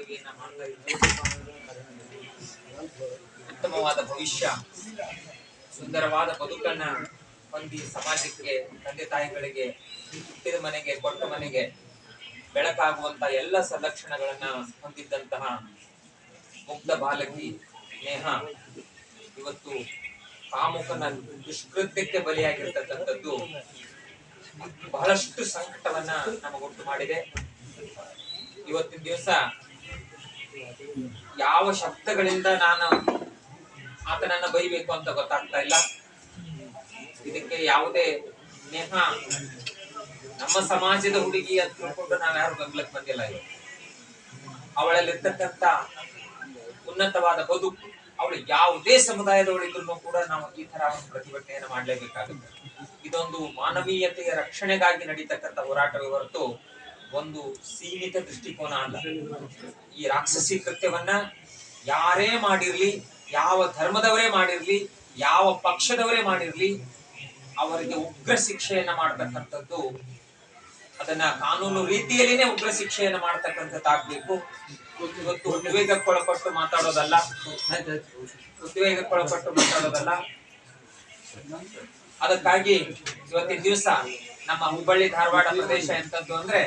ಏಳಿಗೆಯನ್ನ ಮಾಡ್ತಾ ಇದ್ದಾರೆ. ಉತ್ತಮವಾದ ಭವಿಷ್ಯ, ಸುಂದರವಾದ ಬದುಕನ್ನ ಹೊಂದಿ ಸಮಾಜಕ್ಕೆ, ತಂದೆ ತಾಯಿಗಳಿಗೆ, ಹುಟ್ಟಿದ ಮನೆಗೆ, ಕೊಟ್ಟ ಮನೆಗೆ ಬೆಳಕಾಗುವಂತ ಎಲ್ಲ ಸಲಕ್ಷಣಗಳನ್ನ ಹೊಂದಿದ್ದಂತಹ ಮುಗ್ಧ ಬಾಲಕಿ ನೇಹ ಇವತ್ತು ಕಾಮುಕನ ದುಷ್ಕೃತ್ಯಕ್ಕೆ ಬಲಿಯಾಗಿರ್ತಕ್ಕಂಥದ್ದು ಬಹಳಷ್ಟು ಸಂಕಟವನ್ನ ನಮಗುಂಟು ಮಾಡಿದೆ. ಇವತ್ತಿನ ದಿವಸ ಯಾವ ಶಬ್ದಗಳಿಂದ ನಾನು ಆತನನ್ನ ಬೈಬೇಕು ಅಂತ ಗೊತ್ತಾಗ್ತಾ ಇಲ್ಲ. ಇದಕ್ಕೆ ಯಾವುದೇ ನೇಹ ನಮ್ಮ ಸಮಾಜದ ಹುಡುಗಿ ಅಂತ ತಿಳ್ಕೊಂಡು ನಾವ್ಯಾರು ಬೆಂಬಲಕ್ಕೆ ಬಂದಿಲ್ಲ. ಅವಳಲ್ಲಿರ್ತಕ್ಕಂಥ ಉನ್ನತವಾದ ಬದುಕು, ಅವಳು ಯಾವುದೇ ಸಮುದಾಯದವಳಿದ್ರು ಕೂಡ ನಾವು ಈ ತರ ಒಂದು ಪ್ರತಿಭಟನೆಯನ್ನು ಮಾಡಲೇಬೇಕಾಗುತ್ತೆ. ಇದೊಂದು ಮಾನವೀಯತೆಯ ರಕ್ಷಣೆಗಾಗಿ ನಡೀತಕ್ಕಂಥ ಹೋರಾಟವೇ ಹೊರತು ಒಂದು ಸೀಮಿತ ದೃಷ್ಟಿಕೋನ ಅಲ್ಲ. ಈ ರಾಕ್ಷಸಿ ಕೃತ್ಯವನ್ನ ಯಾರೇ ಮಾಡಿರ್ಲಿ, ಯಾವ ಧರ್ಮದವರೇ ಮಾಡಿರ್ಲಿ, ಯಾವ ಪಕ್ಷದವರೇ ಮಾಡಿರ್ಲಿ, ಅವರಿಗೆ ಉಗ್ರ ಶಿಕ್ಷೆಯನ್ನ ಮಾಡತಕ್ಕಂಥದ್ದು, ಅದನ್ನ ಕಾನೂನು ರೀತಿಯಲ್ಲಿನೇ ಉಗ್ರ ಶಿಕ್ಷೆಯನ್ನ ಮಾಡತಕ್ಕಂಥದ್ದಾಗ್ಬೇಕು. ಇವತ್ತು ಉದ್ವೇಗಕ್ಕೊಳಪಟ್ಟು ಮಾತಾಡೋದಲ್ಲ, ಅದಕ್ಕಾಗಿ ಇವತ್ತಿನ ದಿವಸ ನಮ್ಮ ಹುಬ್ಬಳ್ಳಿ ಧಾರವಾಡ ಪ್ರದೇಶ ಎಂತದ್ದು ಅಂದ್ರೆ